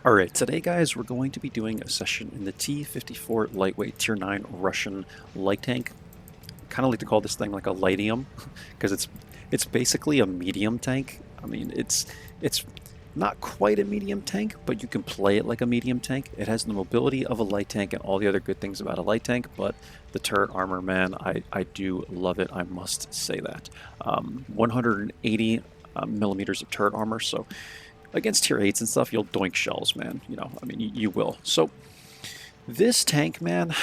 Alright, today guys, we're going to be doing a session in the T54 lightweight tier 9 Russian light tank. Kind of like to call this thing like a lightium, because it's basically a medium tank. I mean, it's not quite a medium tank, but you can play it like a medium tank. It has the mobility of a light tank and all the other good things about a light tank, but the turret armor, man, I do love it. I must say that. 180 millimeters of turret armor, so against tier 8s and stuff, you'll doink shells, man. You know, I mean, you will. So, this tank, man,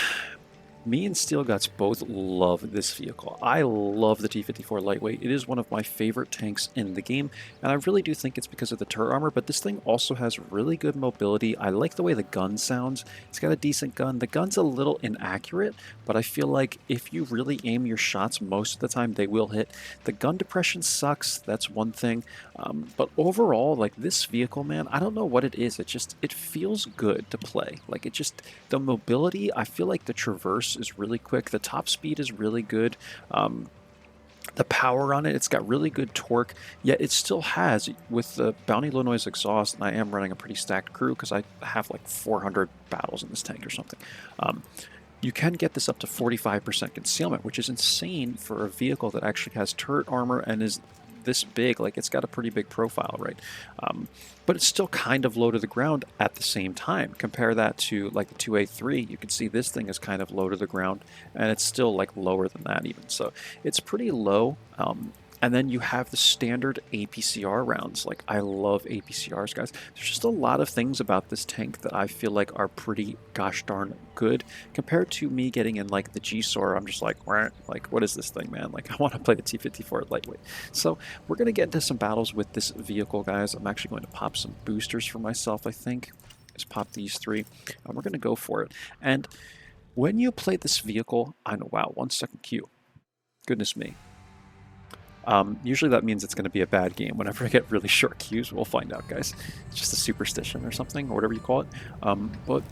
me and Steel Guts both love this vehicle. I love the T54 Lightweight. It is one of my favorite tanks in the game, and I really do think it's because of the turret armor, but this thing also has really good mobility. I like the way the gun sounds. It's got a decent gun. The gun's a little inaccurate, but I feel like if you really aim your shots most of the time, they will hit. The gun depression sucks. That's one thing. But overall, like this vehicle, man, I don't know what it is. It feels good to play. Like the mobility, I feel like the traverse is really quick. The top speed is really good. The power on it, it's got really good torque, yet it still has, with the Bounty Low Noise exhaust, and I am running a pretty stacked crew because I have like 400 battles in this tank or something. You can get this up to 45% concealment, which is insane for a vehicle that actually has turret armor and is this big. Like, it's got a pretty big profile, right? But it's still kind of low to the ground at the same time. Compare that to like the 2A3, you can see this thing is kind of low to the ground, and it's still like lower than that even. So it's pretty low. And then you have the standard APCR rounds. Like, I love APCRs, guys. There's just a lot of things about this tank that I feel like are pretty gosh darn good compared to me getting in like the G-SOAR. I'm just like, what is this thing, man? Like, I want to play the T54 lightweight. So we're going to get into some battles with this vehicle, guys. I'm actually going to pop some boosters for myself, I think. Just pop these 3, and we're going to go for it. And when you play this vehicle, I know, wow, 1 second queue. Goodness me. Usually that means it's going to be a bad game. Whenever I get really short queues, we'll find out, guys. It's just a superstition or something, or whatever you call it. But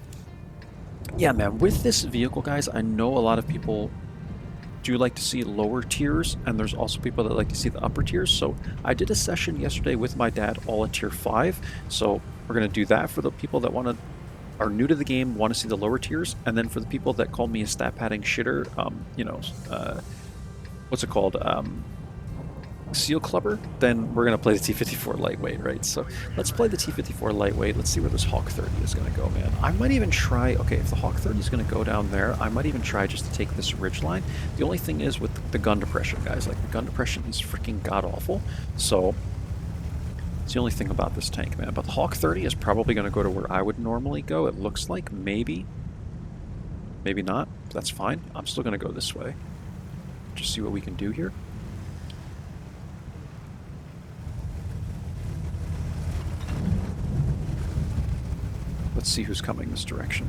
yeah, man, with this vehicle, guys, I know a lot of people do like to see lower tiers, and there's also people that like to see the upper tiers. So I did a session yesterday with my dad, all at tier 5. So we're going to do that for the people that are new to the game, want to see the lower tiers, and then for the people that call me a stat padding shitter, what's it called? Seal Clubber, then we're going to play the T54 Lightweight, right? So let's play the T54 Lightweight. Let's see where this Hawk 30 is going to go, man. I might even try, okay, if the Hawk 30 is going to go down there, I might even try just to take this ridge line. The only thing is with the gun depression, guys, like the gun depression is freaking god-awful. So it's the only thing about this tank, man. But the Hawk 30 is probably going to go to where I would normally go. It looks like maybe not. That's fine. I'm still going to go this way. Just see what we can do here. Let's see who's coming this direction.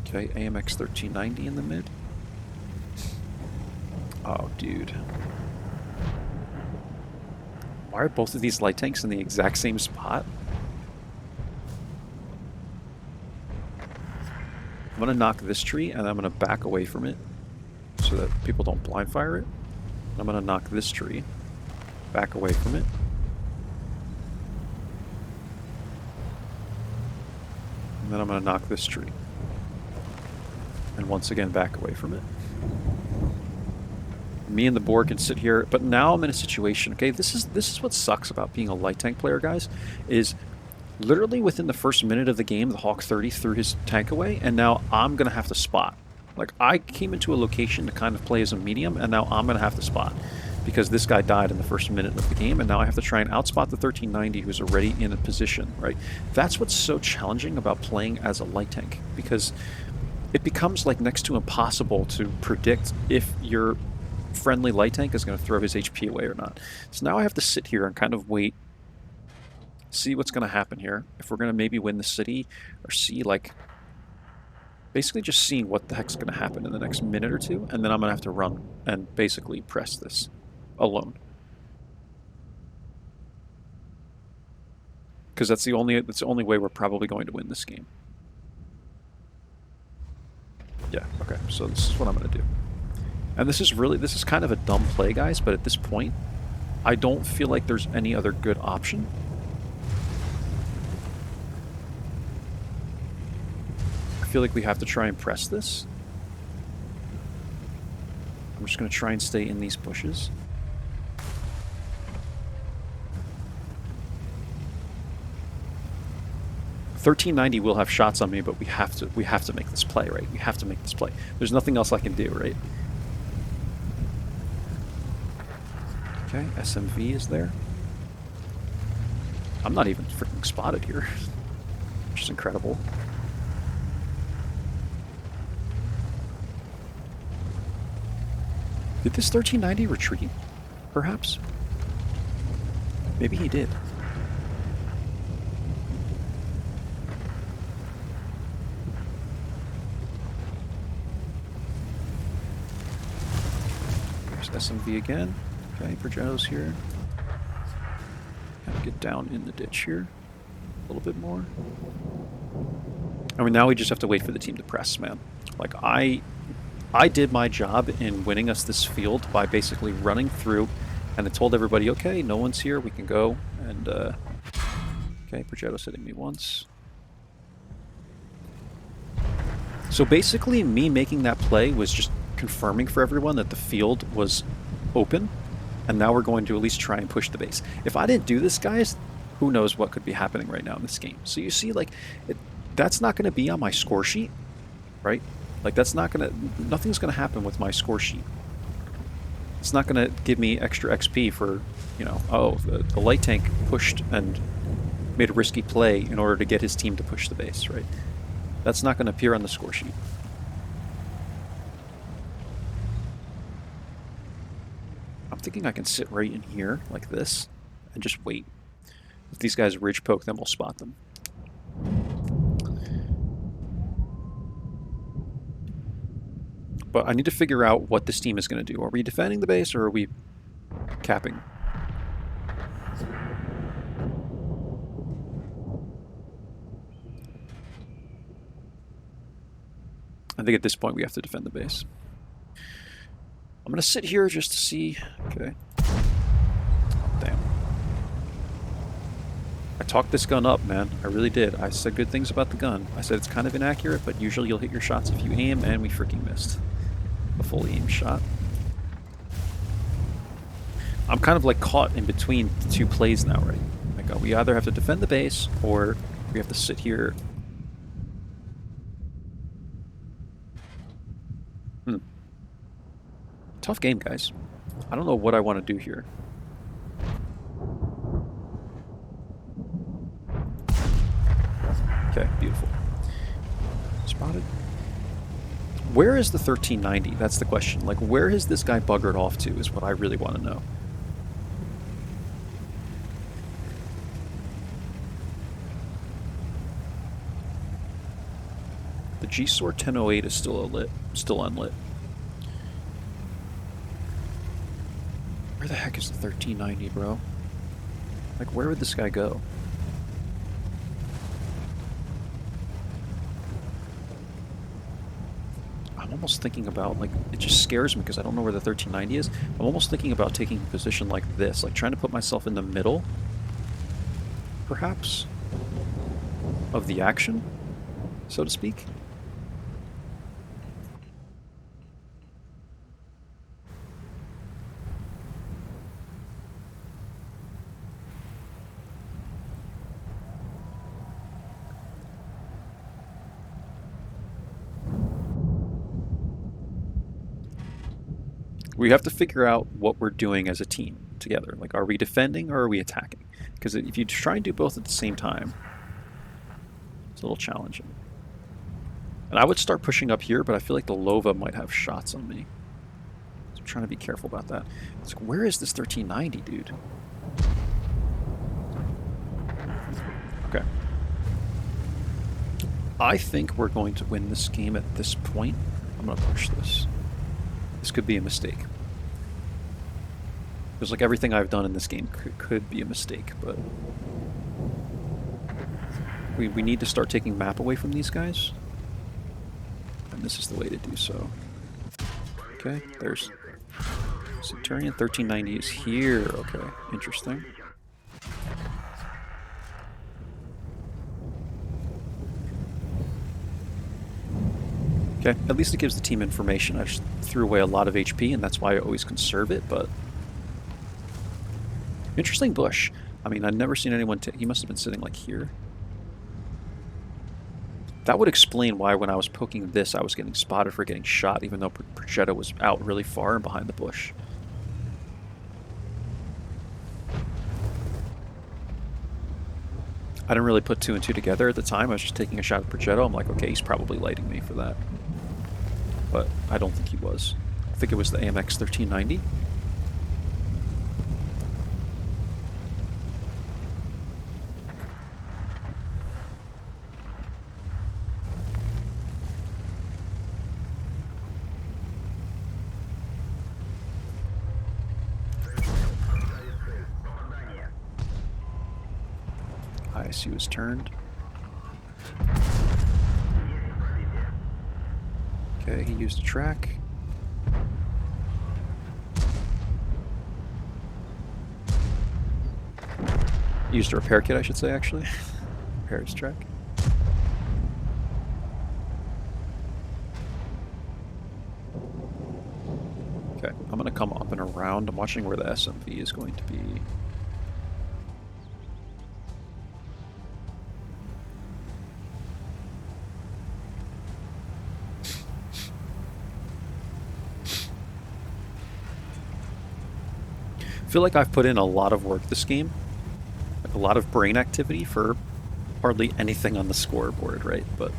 Okay, AMX 1390 in the mid. Oh, dude. Why are both of these light tanks in the exact same spot? I'm gonna knock this tree, and I'm gonna back away from it so that people don't blind fire it. I'm gonna knock this tree, back away from it. And then I'm going to knock this tree. And once again, back away from it. Me and the boar can sit here, but now I'm in a situation, okay, this is what sucks about being a light tank player, guys, is literally within the first minute of the game, the Hawk 30 threw his tank away, and now I'm going to have to spot. Like, I came into a location to kind of play as a medium, and now I'm going to have to spot. Because this guy died in the first minute of the game, and now I have to try and outspot the 1390 who's already in a position, right? That's what's so challenging about playing as a light tank, because it becomes like next to impossible to predict if your friendly light tank is going to throw his HP away or not. So now I have to sit here and kind of wait, see what's going to happen here, if we're going to maybe win the city, or see, like, basically just seeing what the heck's going to happen in the next minute or two, and then I'm going to have to run and basically press this alone, because that's the only way we're probably going to win this game. Yeah, okay, so this is what I'm going to do. And this is kind of a dumb play, guys, but at this point, I don't feel like there's any other good option. I feel like we have to try and press this. I'm just going to try and stay in these bushes. $13.90 will have shots on me, but we have to make this play, right? We have to make this play. There's nothing else I can do, right? Okay, SMV is there. I'm not even freaking spotted here, which is incredible. Did this 1390 retreat, perhaps? Maybe he did. There's SMV again. Okay, Progetto's here. Gotta get down in the ditch here a little bit more. I mean, now we just have to wait for the team to press, man. Like, I did my job in winning us this field by basically running through, and I told everybody, okay, no one's here, we can go, and, okay, Progetto's hitting me once. So basically, me making that play was just confirming for everyone that the field was open, and now we're going to at least try and push the base. If I didn't do this, guys, who knows what could be happening right now in this game. So you see, like, that's not going to be on my score sheet, right? Like, that's not going to... Nothing's going to happen with my score sheet. It's not going to give me extra XP for, you know, oh, the light tank pushed and made a risky play in order to get his team to push the base, right? That's not going to appear on the score sheet. I'm thinking I can sit right in here, like this, and just wait. If these guys ridge poke, then we'll spot them. But I need to figure out what this team is going to do. Are we defending the base, or are we capping? I think at this point we have to defend the base. I'm going to sit here just to see... Okay. Damn. I talked this gun up, man. I really did. I said good things about the gun. I said it's kind of inaccurate, but usually you'll hit your shots if you aim, and we freaking missed. A fully aimed shot. I'm kind of like caught in between the two plays now, right? Like, we either have to defend the base, or we have to sit here. Tough game, guys. I don't know what I want to do here. Okay, beautiful. Spotted. Where is the 1390? That's the question. Like, where has this guy buggered off to is what I really want to know. The G-Sword 1008 is still unlit. Where the heck is the 1390, bro? Like, where would this guy go? I'm almost thinking about, like, it just scares me because I don't know where the 1390 is. I'm almost thinking about taking a position like this, like trying to put myself in the middle, perhaps, of the action, so to speak. We have to figure out what we're doing as a team together. Like, are we defending or are we attacking? Because if you try and do both at the same time, it's a little challenging. And I would start pushing up here, but I feel like the Lova might have shots on me. So I'm trying to be careful about that. It's like, where is this 1390, dude? Okay. I think we're going to win this game at this point. I'm going to push this. This could be a mistake. Because like everything I've done in this game could be a mistake, but we need to start taking map away from these guys. And this is the way to do so. Okay, there's Centurion 1390 is here. Okay, interesting. Okay, at least it gives the team information. I just threw away a lot of HP, and that's why I always conserve it, but... Interesting bush. I mean, I've never seen anyone he must have been sitting like here. That would explain why when I was poking this, I was getting spotted for getting shot, even though Progetto was out really far and behind the bush. I didn't really put 2 and 2 together at the time. I was just taking a shot at Progetto. I'm like, okay, he's probably lighting me for that. But I don't think he was. I think it was the AMX 1390. ISU was turned. Okay, he used a track. Used a repair kit, I should say, actually. Repair his track. Okay, I'm gonna come up and around. I'm watching where the SMV is going to be. I feel like I've put in a lot of work this game, like a lot of brain activity for hardly anything on the scoreboard, right? But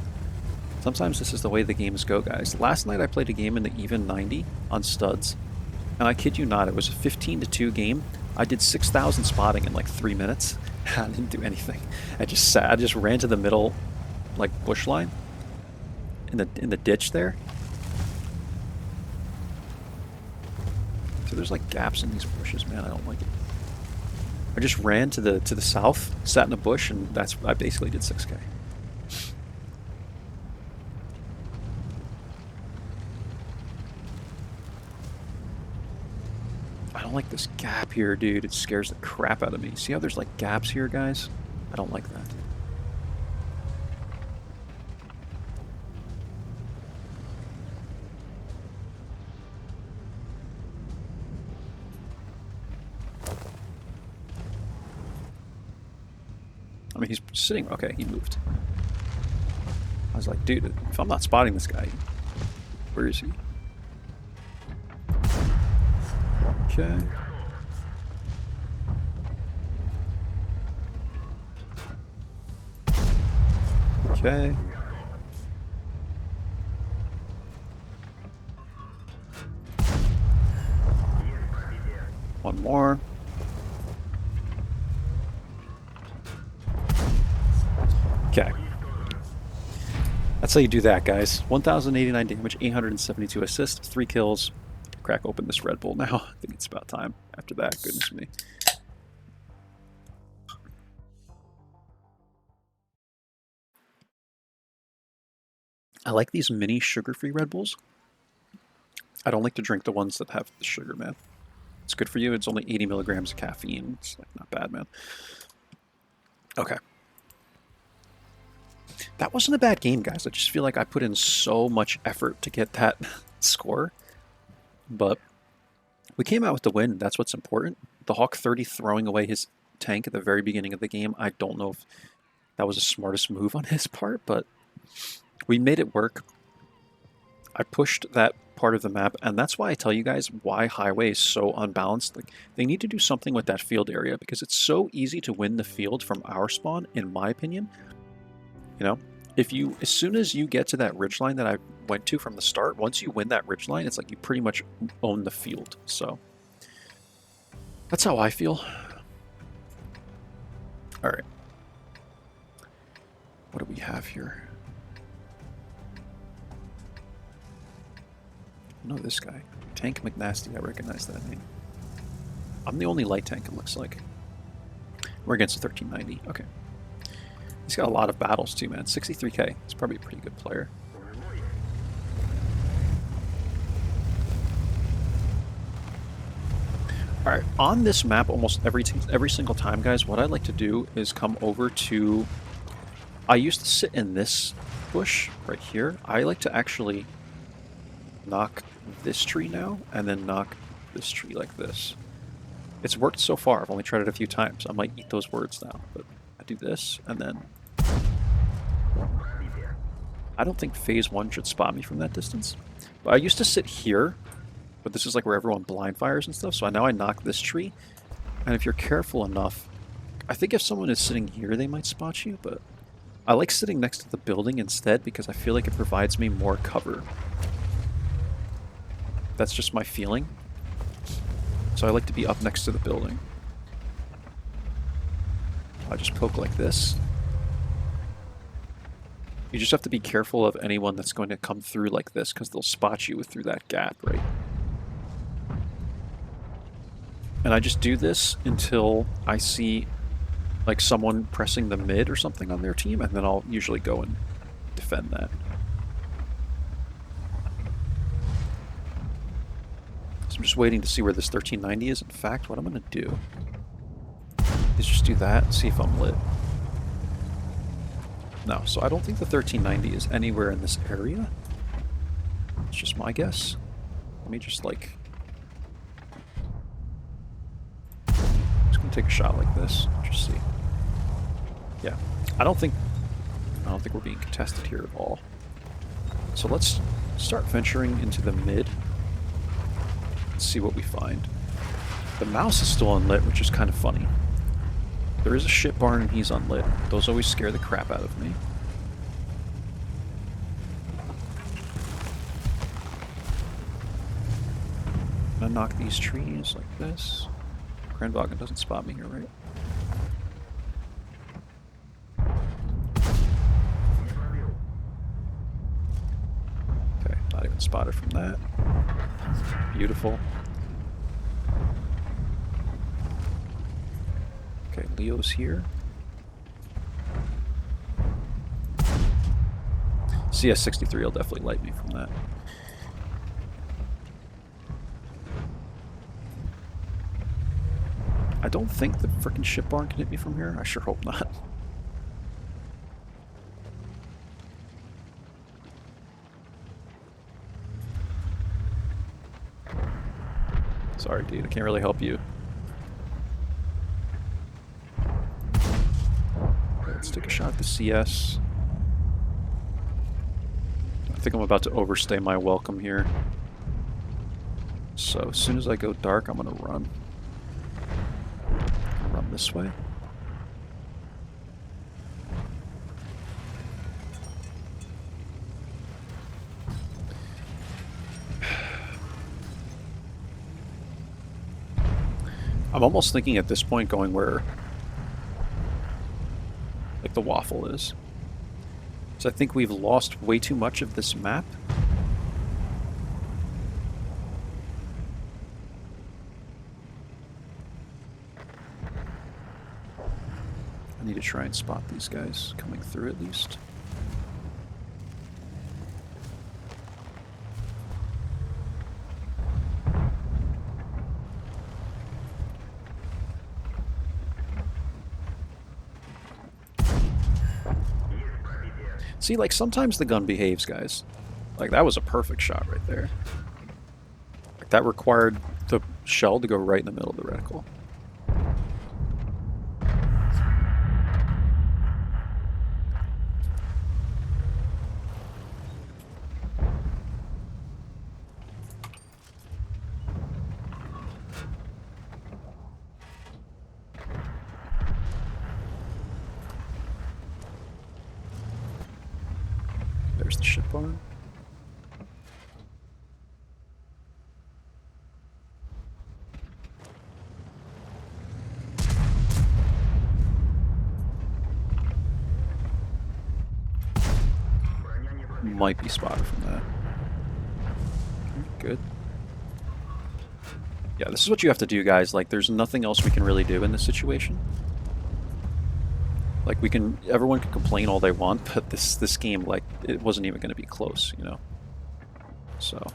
sometimes this is the way the games go, guys. Last night I played a game in the even 90 on studs, and I kid you not, it was a 15-2 game. I did 6,000 spotting in like 3 minutes. I didn't do anything. I just sat. I just ran to the middle, like bush line, in the ditch there. So there's like gaps in these bushes, man. I don't like it. I just ran to the south, sat in a bush, and I basically did 6K. I don't like this gap here, dude. It scares the crap out of me. See how there's like gaps here, guys? I don't like that. I mean, he's sitting... Okay, he moved. I was like, dude, if I'm not spotting this guy, where is he? Okay. Okay. One more. Okay. That's how you do that, guys. 1,089 damage, 872 assists, 3 kills. Crack open this Red Bull now. I think it's about time after that. Goodness me. I like these mini sugar-free Red Bulls. I don't like to drink the ones that have the sugar, man. It's good for you. It's only 80 milligrams of caffeine. It's like not bad, man. Okay. That wasn't a bad game, guys. I just feel like I put in so much effort to get that score. But we came out with the win. That's what's important. The Hawk 30 throwing away his tank at the very beginning of the game. I don't know if that was the smartest move on his part, but we made it work. I pushed that part of the map, and that's why I tell you guys why Highway is so unbalanced. Like, they need to do something with that field area because it's so easy to win the field from our spawn, in my opinion. You know, as soon as you get to that ridgeline that I went to from the start, once you win that ridgeline, it's like you pretty much own the field. So that's how I feel. All right. What do we have here? I know this guy. Tank McNasty, I recognize that name. I'm the only light tank, it looks like. We're against a 1390. Okay. He's got a lot of battles too, man. 63k. He's probably a pretty good player. Alright, on this map, almost every single time, guys, what I like to do is come over to... I used to sit in this bush right here. I like to actually knock this tree now, and then knock this tree like this. It's worked so far. I've only tried it a few times. I might eat those words now, but I do this, and then... I don't think phase 1 should spot me from that distance. But I used to sit here, but this is like where everyone blind fires and stuff, so now I knock this tree, and if you're careful enough, I think if someone is sitting here, they might spot you, but I like sitting next to the building instead because I feel like it provides me more cover. That's just my feeling. So I like to be up next to the building. I just poke like this. You just have to be careful of anyone that's going to come through like this because they'll spot you through that gap, right? And I just do this until I see like someone pressing the mid or something on their team, and then I'll usually go and defend that. So I'm just waiting to see where this 1390 is. In fact, what I'm going to do is just do that and see if I'm lit. No, so I don't think the 1390 is anywhere in this area. It's just my guess. Let me just like... just gonna take a shot like this. Just see. Yeah, I don't think we're being contested here at all. So let's start venturing into the mid. Let's see what we find. The mouse is still unlit, which is kind of funny. There is a shit barn and he's unlit. Those always scare the crap out of me. I'm gonna knock these trees like this. Kranvagen doesn't spot me here, right? Okay, not even spotted from that. Beautiful. Okay, Leo's here. CS63 will definitely light me from that. I don't think the frickin' ship barn can hit me from here. I sure hope not. Sorry, dude. I can't really help you. Let's take a shot at the CS. I think I'm about to overstay my welcome here. So as soon as I go dark, I'm gonna run. Run this way. I'm almost thinking at this point going where like the waffle is. So I think we've lost way too much of this map. I need to try and spot these guys coming through at least. See, like, sometimes the gun behaves, guys. Like, that was a perfect shot right there. Like, that required the shell to go right in the middle of the reticle. There's the ship barn. Might be spotted from that. Good. Yeah, this is what you have to do, guys. Like, there's nothing else we can really do in this situation. Like, everyone can complain all they want, but this game, like, it wasn't even going to be close, you know? So.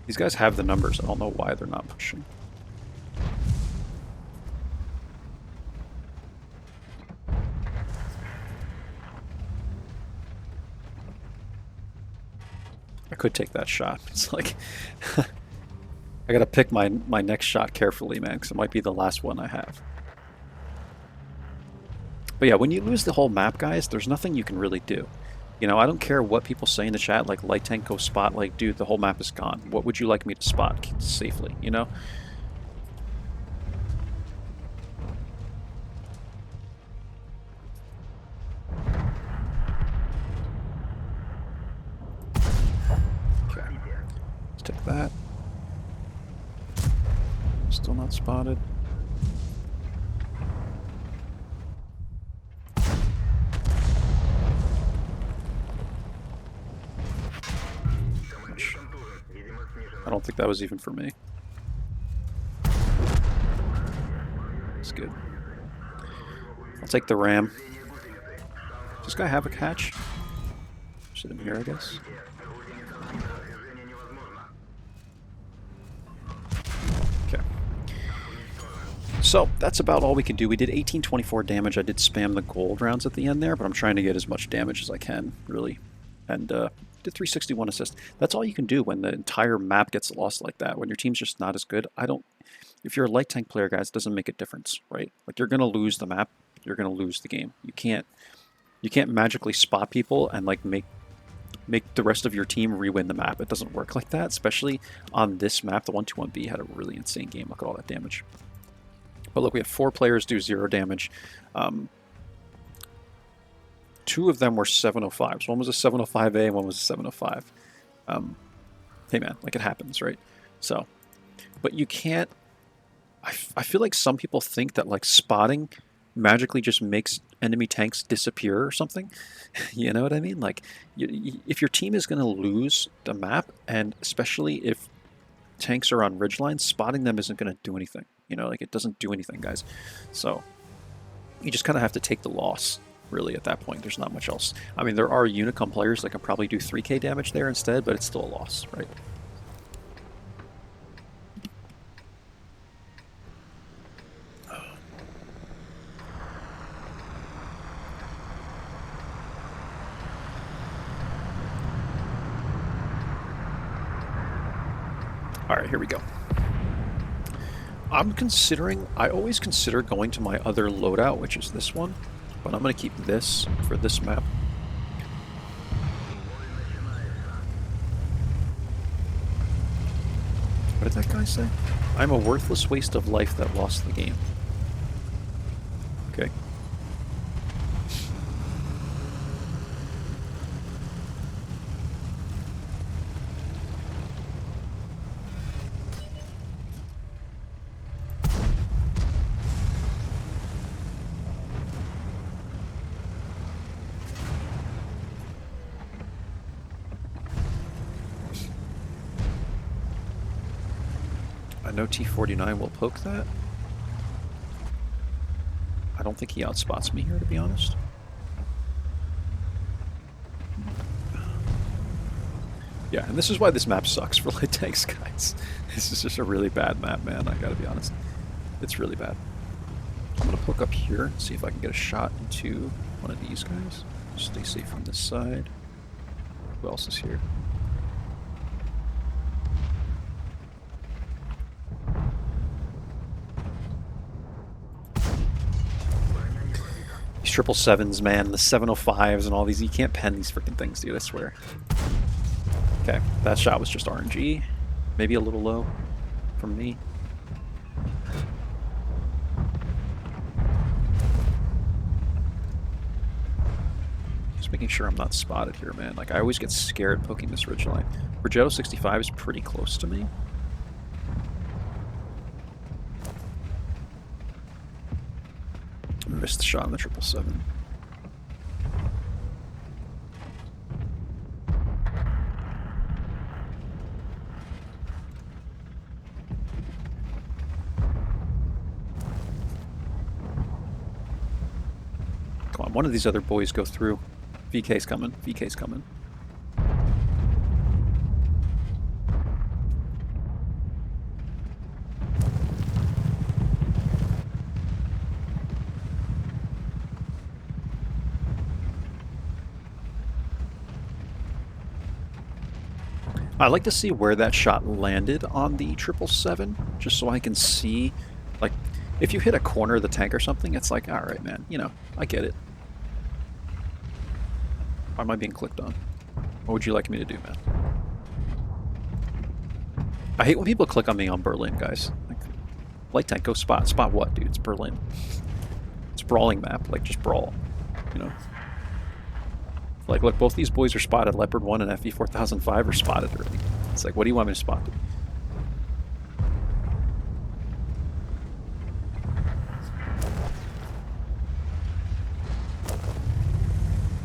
These guys have the numbers. I don't know why they're not pushing. I could take that shot. It's like I gotta pick my next shot carefully, man, because it might be the last one I have. But yeah, when you lose the whole map, guys, there's nothing you can really do. You know, I don't care what people say in the chat, like, light tank, go spot, like, dude, the whole map is gone. What would you like me to spot safely, you know? Okay, let's take that. Still not spotted. I don't think that was even for me. It's good. I'll take the ram. Does this guy have a catch? Sit him here, I guess. Okay. So, that's about all we can do. We did 1824 damage. I did spam the gold rounds at the end there, but I'm trying to get as much damage as I can, really. And, did 361 assist. That's all you can do when the entire map gets lost like that. When your team's just not as good, if you're a light tank player, guys, it doesn't make a difference, right? Like, you're gonna lose the map, you're gonna lose the game. You can't magically spot people and like make the rest of your team re-win the map. It doesn't work like that, especially on this map. The 121B had a really insane game. Look at all that damage. But look, we have 4 players do 0 damage. 2 of them were 705s. One was a 705A and one was a 705. Hey man, like, it happens, right? So, but you can't... I feel like some people think that, like, spotting magically just makes enemy tanks disappear or something. You know what I mean? Like, if your team is going to lose the map, and especially if tanks are on ridgelines, spotting them isn't going to do anything. You know, like, it doesn't do anything, guys. So, you just kind of have to take the loss. Really, at that point, there's not much else. I mean, there are Unicum players that can probably do 3k damage there instead, but it's still a loss, right? Alright, here we go. I always consider going to my other loadout, which is this one. But I'm going to keep this for this map. What did that guy say? I'm a worthless waste of life that lost the game. Okay. I know T49 will poke that. I don't think he outspots me here, to be honest. Yeah, and this is why this map sucks for light tanks, guys. This is just a really bad map, man. I gotta be honest. It's really bad. I'm gonna poke up here and see if I can get a shot into one of these guys. Stay safe on this side. Who else is here? These 777s, man, the 705s and all these, you can't pen these freaking things, dude, I swear. Okay, that shot was just RNG. Maybe a little low from me. Just making sure I'm not spotted here, man. Like, I always get scared poking this ridgeline. Progetto 65 is pretty close to me. Missed the shot on the 777. Come on, one of these other boys go through. VK's coming. VK's coming. I like to see where that shot landed on the 777, just so I can see, like, if you hit a corner of the tank or something, it's like, all right, man, you know, I get it. Why am I being clicked on? What would you like me to do, man? I hate when people click on me on Berlin, guys. Like, light tank, go spot. Spot what, dude? It's Berlin. It's a brawling map. Like, just brawl, you know? Like, look, both these boys are spotted. Leopard 1 and FE 4005 are spotted already. It's like, what do you want me to spot?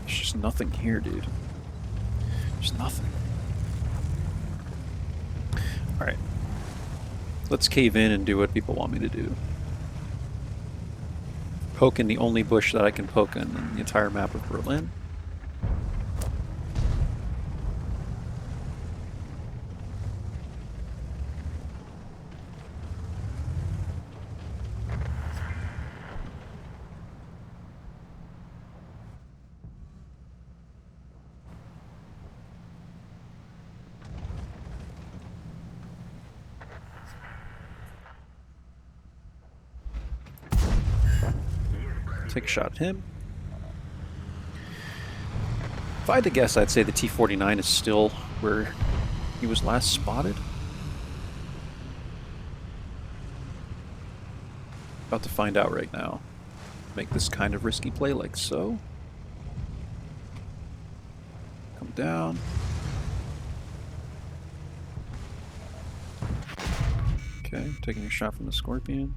There's just nothing here, dude. There's nothing. Alright. Let's cave in and do what people want me to do. Poke in the only bush that I can poke in the entire map of Berlin. Take a shot at him. If I had to guess, I'd say the T49 is still where he was last spotted. About to find out right now. Make this kind of risky play like so. Come down. Okay, taking a shot from the Scorpion.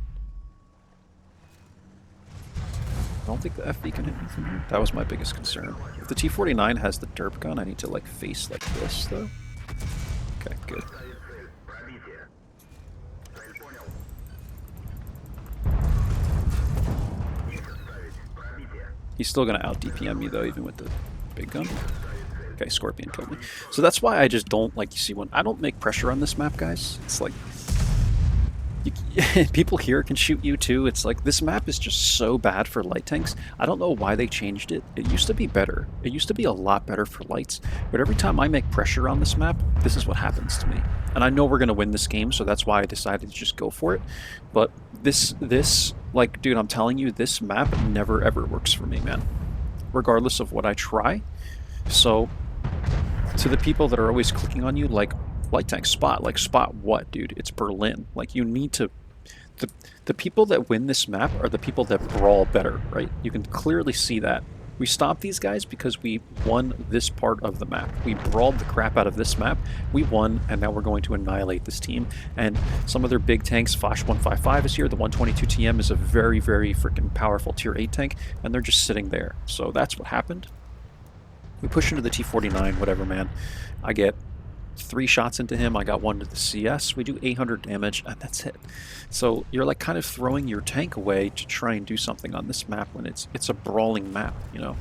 I don't think the FV can hit me from here. That was my biggest concern. If the T49 has the derp gun, I need to like face like this though. Okay, good. He's still gonna out DPM me though, even with the big gun. Okay, Scorpion killed me. So that's why I just don't like, you see, when I don't make pressure on this map, guys. It's like people here can shoot you too. It's like this map is just so bad for light tanks. I don't know why they changed it. It used to be better. It used to be a lot better for lights. But every time I make pressure on this map, this is what happens to me. And I know we're gonna win this game, so that's why I decided to just go for it. But this, like, dude, I'm telling you, this map never ever works for me, man. Regardless of what I try. So, to the people that are always clicking on you, like, light tank spot, like spot what, dude? It's Berlin. Like, you need to, the people that win this map are the people that brawl better, right? You can clearly see that. We stopped these guys because we won this part of the map. We brawled the crap out of this map. We won, and now we're going to annihilate this team. And some of their big tanks, Flash 155 is here. The 122 TM is a very, very freaking powerful tier 8 tank, and they're just sitting there. So that's what happened. We push into the T49, whatever, man. I get 3 shots into him, I got 1 to the CS, we do 800 damage, and that's it. So you're like kind of throwing your tank away to try and do something on this map when it's a brawling map, you know?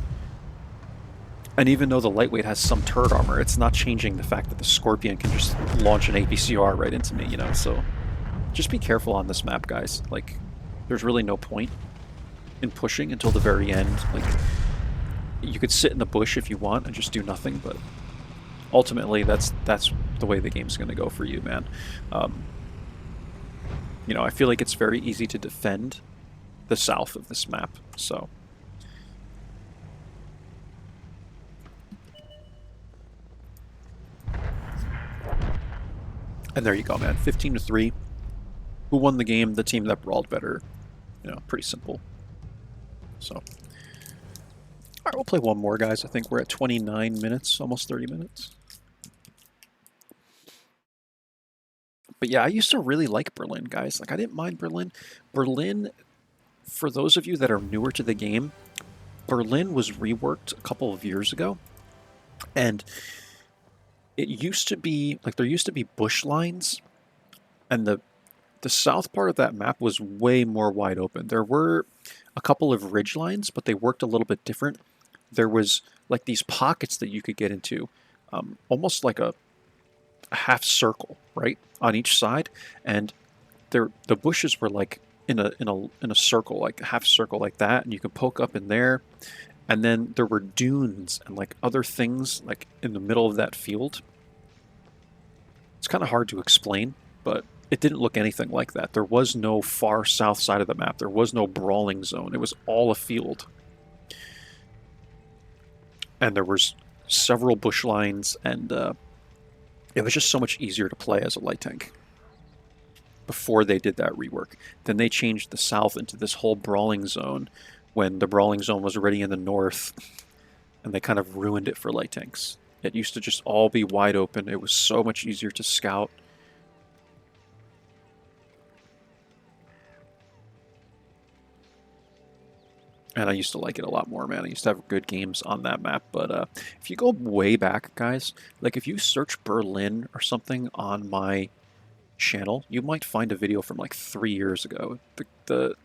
And even though the lightweight has some turret armor, it's not changing the fact that the Scorpion can just launch an APCR right into me, you know? So just be careful on this map, guys. Like, there's really no point in pushing until the very end. Like, you could sit in the bush if you want and just do nothing, but ultimately, that's the way the game's going to go for you, man. You know, I feel like it's very easy to defend the south of this map, so. And there you go, man. 15-3. Who won the game? The team that brawled better. You know, pretty simple. So. All right, we'll play one more, guys. I think we're at 29 minutes, almost 30 minutes. But yeah, I used to really like Berlin, guys. Like, I didn't mind Berlin. Berlin, for those of you that are newer to the game, Berlin was reworked a couple of years ago. And it used to be, like, there used to be bush lines. And the south part of that map was way more wide open. There were a couple of ridge lines, but they worked a little bit different. There was, like, these pockets that you could get into. Almost like a half circle, right, on each side, and the bushes were like in a circle, like a half circle like that, and you could poke up in there, and then there were dunes and like other things like in the middle of that field. It's kind of hard to explain, but it didn't look anything like that. There was no far south side of the map. There was no brawling zone. It was all a field. And there was several bush lines, and it was just so much easier to play as a light tank before they did that rework. Then they changed the south into this whole brawling zone when the brawling zone was already in the north, and they kind of ruined it for light tanks. It used to just all be wide open. It was so much easier to scout. And I used to like it a lot more, man. I used to have good games on that map. But if you go way back, guys, like if you search Berlin or something on my channel, you might find a video from like 3 years ago. The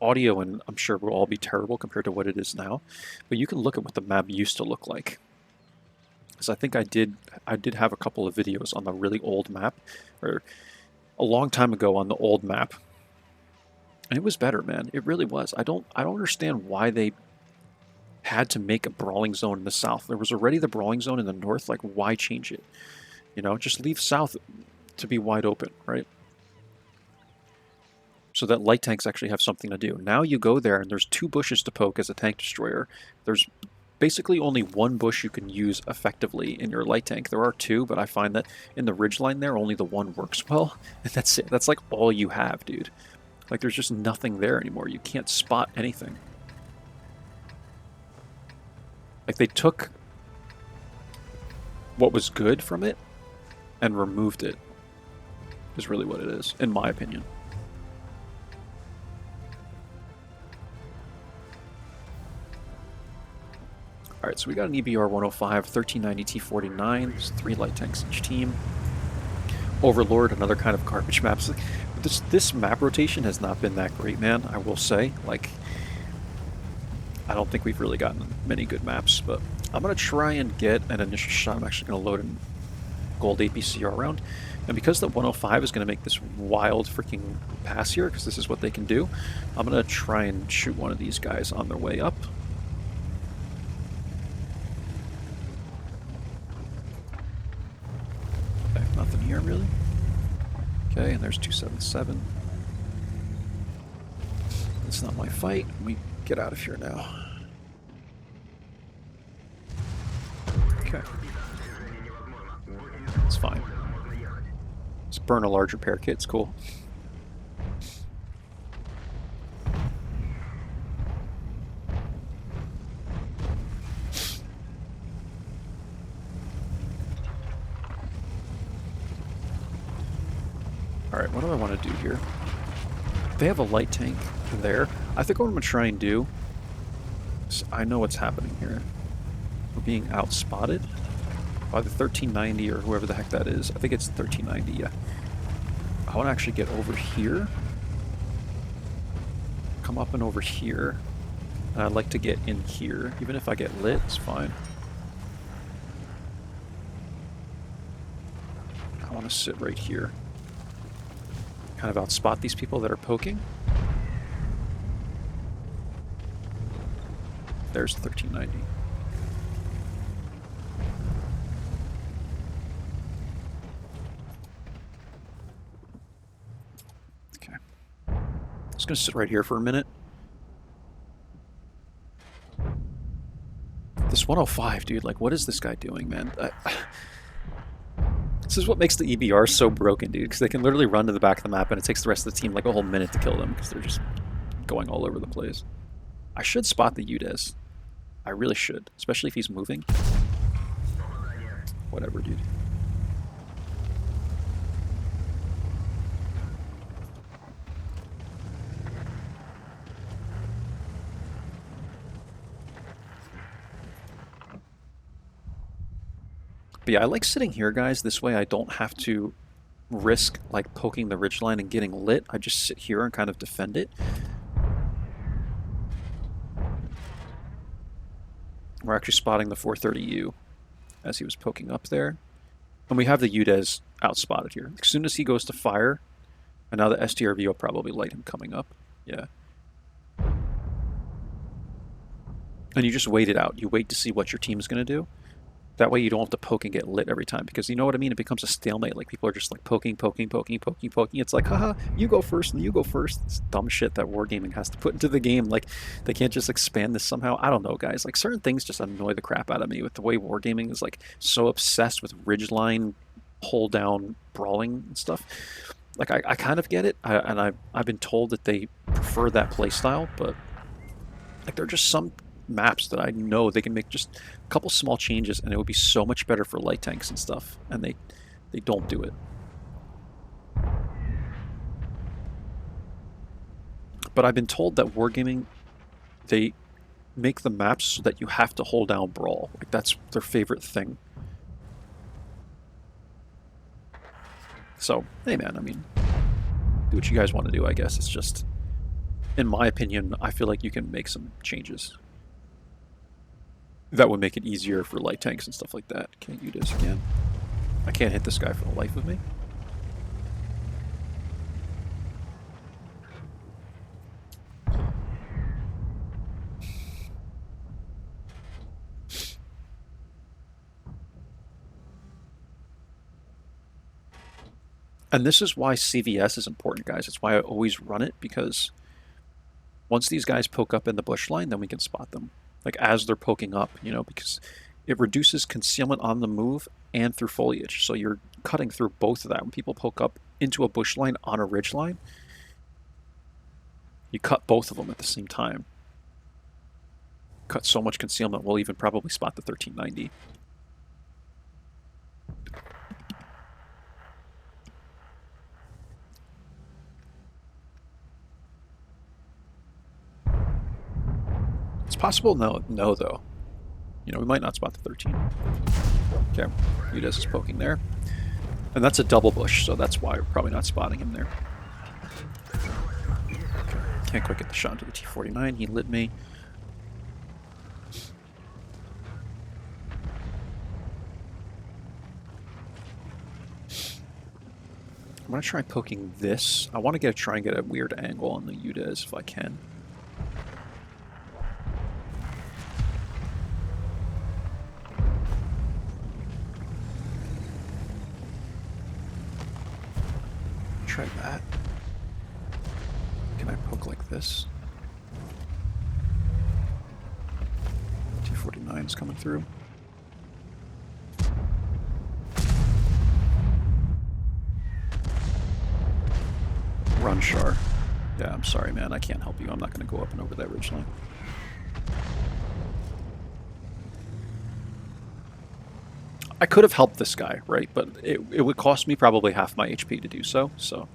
audio, and I'm sure will all be terrible compared to what it is now. But you can look at what the map used to look like. Because I think I did have a couple of videos on the really old map, or a long time ago on the old map. And it was better, man. It really was. I don't understand why they had to make a brawling zone in the south. There was already the brawling zone in the north. Like, why change it? You know, just leave south to be wide open, right? So that light tanks actually have something to do. Now you go there and there's 2 bushes to poke as a tank destroyer. There's basically only 1 bush you can use effectively in your light tank. There are 2, but I find that in the ridgeline there, only the 1 works well. And that's it. That's like all you have, dude. Like, there's just nothing there anymore. You can't spot anything. Like, they took what was good from it and removed it, is really what it is, in my opinion. Alright, so we got an EBR 105, 1390 T49. There's 3 light tanks each team. Overlord, another kind of garbage maps. This map rotation has not been that great, man, I will say. Like, I don't think we've really gotten many good maps, but I'm going to try and get an initial shot. I'm actually going to load in gold APCR round. And because the 105 is going to make this wild freaking pass here, because this is what they can do, I'm going to try and shoot one of these guys on their way up. Okay, nothing here, really. Okay, and there's 277. It's not my fight. We get out of here now. Okay. It's fine. Let's burn a large repair kit. It's cool. Alright, what do I want to do here? They have a light tank there. I think what I'm going to try and do is, I know what's happening here. We're being outspotted by the 1390 or whoever the heck that is. I think it's 1390, yeah. I want to actually get over here. Come up and over here. And I'd like to get in here. Even if I get lit, it's fine. I want to sit right here. Kind of outspot these people that are poking. There's 1390. Okay. I'm just gonna sit right here for a minute. This 105, dude, like, what is this guy doing, man? This is what makes the EBR so broken, dude, because they can literally run to the back of the map and it takes the rest of the team like a whole minute to kill them because they're just going all over the place. I should spot the UDES. I really should, especially if he's moving. Whatever, dude. But yeah, I like sitting here, guys. This way I don't have to risk like poking the ridgeline and getting lit. I just sit here and kind of defend it. We're actually spotting the 430U as he was poking up there. And we have the UDES outspotted here. As soon as he goes to fire, and now the STRV will probably light him coming up. Yeah. And you just wait it out. You wait to see what your team's going to do. That way you don't have to poke and get lit every time, because you know what I mean? It becomes a stalemate. Like, people are just like poking. It's like, haha, you go first and you go first. It's dumb shit that wargaming has to put into the game. Like, they can't just expand this somehow. I don't know, guys. Like, certain things just annoy the crap out of me with the way wargaming is like so obsessed with ridgeline, pull down, brawling and stuff. Like, I kind of get it, I've been told that they prefer that playstyle, but like, there are just some maps that I know they can make just a couple small changes and it would be so much better for light tanks and stuff, and they don't do it. But I've been told that wargaming, they make the maps so that you have to hold down brawl. Like, that's their favorite thing. So, hey man, I mean, do what you guys want to do, I guess. It's just, in my opinion, I feel like you can make some changes that would make it easier for light tanks and stuff like that. Can't you do this again? I can't hit this guy for the life of me. And this is why CVS is important, guys. It's why I always run it, because once these guys poke up in the bush line, then we can spot them. Like, as they're poking up, you know, because it reduces concealment on the move and through foliage. So you're cutting through both of that. When people poke up into a bush line on a ridge line, you cut both of them at the same time. Cut so much concealment, we'll even probably spot the 1390. It's possible, no though. You know, we might not spot the 13. Okay, Udez is poking there. And that's a double bush, so that's why we're probably not spotting him there. Okay. Can't quite get the shot into the T49, he lit me. I'm gonna try poking this. I want to try and get a weird angle on the Udez if I can. Try that. Can I poke like this? T49 is coming through. Run, Char. Yeah, I'm sorry, man. I can't help you. I'm not going to go up and over that ridgeline. I could have helped this guy, right? But it would cost me probably half my HP to do so, so.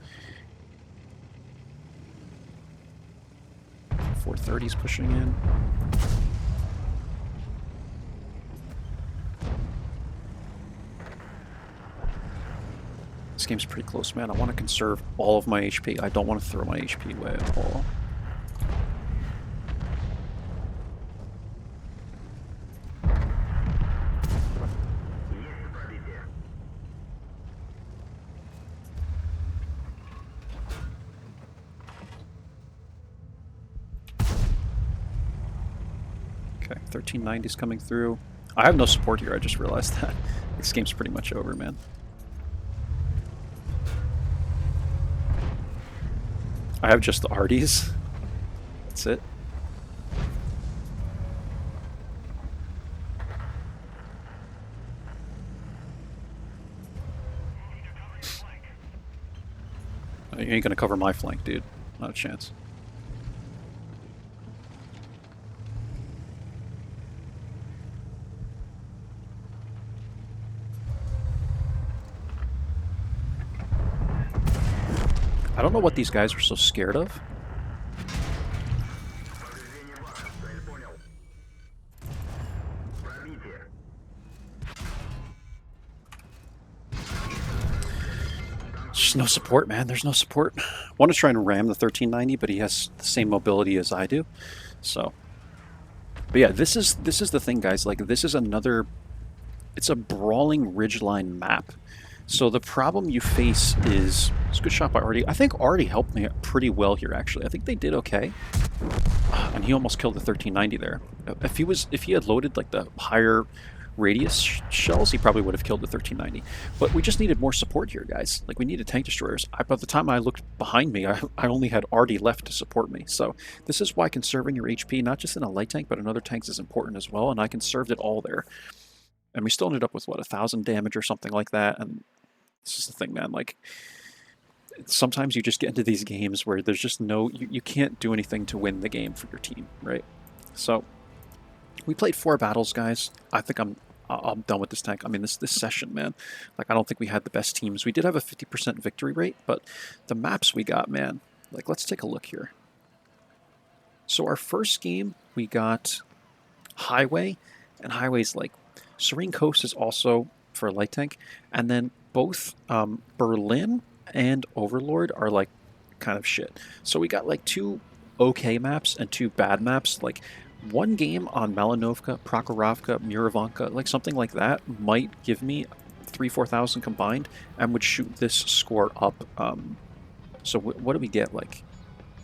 430's pushing in. This game's pretty close, man. I want to conserve all of my HP. I don't want to throw my HP away at all. Okay, 1390's coming through. I have no support here, I just realized that. This game's pretty much over, man. I have just the Arties. That's it. You ain't gonna cover my flank, dude. Not a chance. I don't know what these guys are so scared of. Just no support, man. There's no support. I want to try and ram the 1390, but he has the same mobility as I do. So, but yeah, this is the thing, guys. Like, this is another. It's a brawling ridgeline map. So the problem you face is, it's a good shot by Artie. I think Artie helped me pretty well here, actually. I think they did okay. And he almost killed the 1390 there. If he had loaded like the higher radius shells, he probably would have killed the 1390. But we just needed more support here, guys. Like, we needed tank destroyers. By the time I looked behind me, I only had Artie left to support me. So this is why conserving your HP, not just in a light tank, but in other tanks, is important as well, and I conserved it all there. And we still ended up with, what, 1,000 damage or something like that, and this is the thing, man, like, sometimes you just get into these games where there's just you can't do anything to win the game for your team, right? So we played 4 battles, guys. I think I'm done with this tank. I mean, this session, man, like, I don't think we had the best teams. We did have a 50% victory rate, but the maps we got, man, like, let's take a look here. So our first game, we got Highway, and Highway's like, Serene Coast is also for a light tank, and then both Berlin and Overlord are like kind of shit. So we got like 2 okay maps and 2 bad maps. Like, one game on Malinovka, Prokhorovka, Murovanka, like something like that might give me 3,000-4,000 combined and would shoot this score up. So what do we get? Like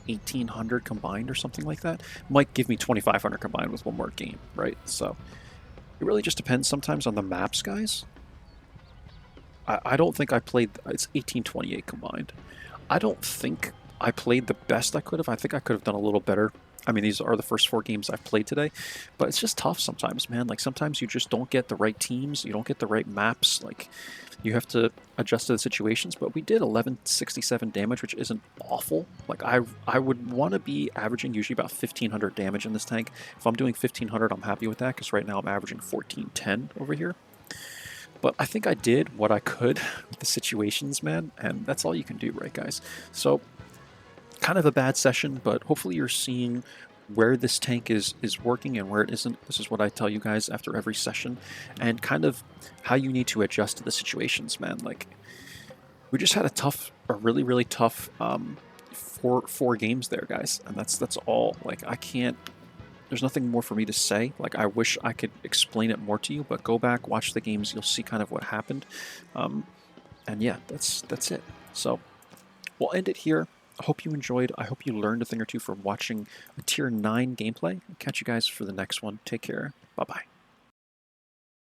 1,800 combined or something like that? Might give me 2,500 combined with one more game, right? So it really just depends sometimes on the maps, guys. I don't think I played... It's 1828 combined. I don't think I played the best I could have. I think I could have done a little better. I mean, these are the first 4 games I've played today, but it's just tough sometimes, man. Like, sometimes you just don't get the right teams, you don't get the right maps, like, you have to adjust to the situations, but we did 1167 damage, which isn't awful. Like, I would want to be averaging usually about 1,500 damage in this tank. If I'm doing 1,500, I'm happy with that, because right now I'm averaging 1,410 over here. But I think I did what I could with the situations, man, and that's all you can do, right, guys? So, kind of a bad session, but hopefully you're seeing where this tank is working and where it isn't. This is what I tell you guys after every session, and kind of how you need to adjust to the situations, man. Like, we just had a really, really tough four games there, guys, and that's all. Like, I can't... There's nothing more for me to say. Like, I wish I could explain it more to you, but go back, watch the games, you'll see kind of what happened. And yeah, that's it. So we'll end it here. I hope you enjoyed. I hope you learned a thing or two from watching a Tier 9 gameplay. I'll catch you guys for the next one. Take care. Bye-bye.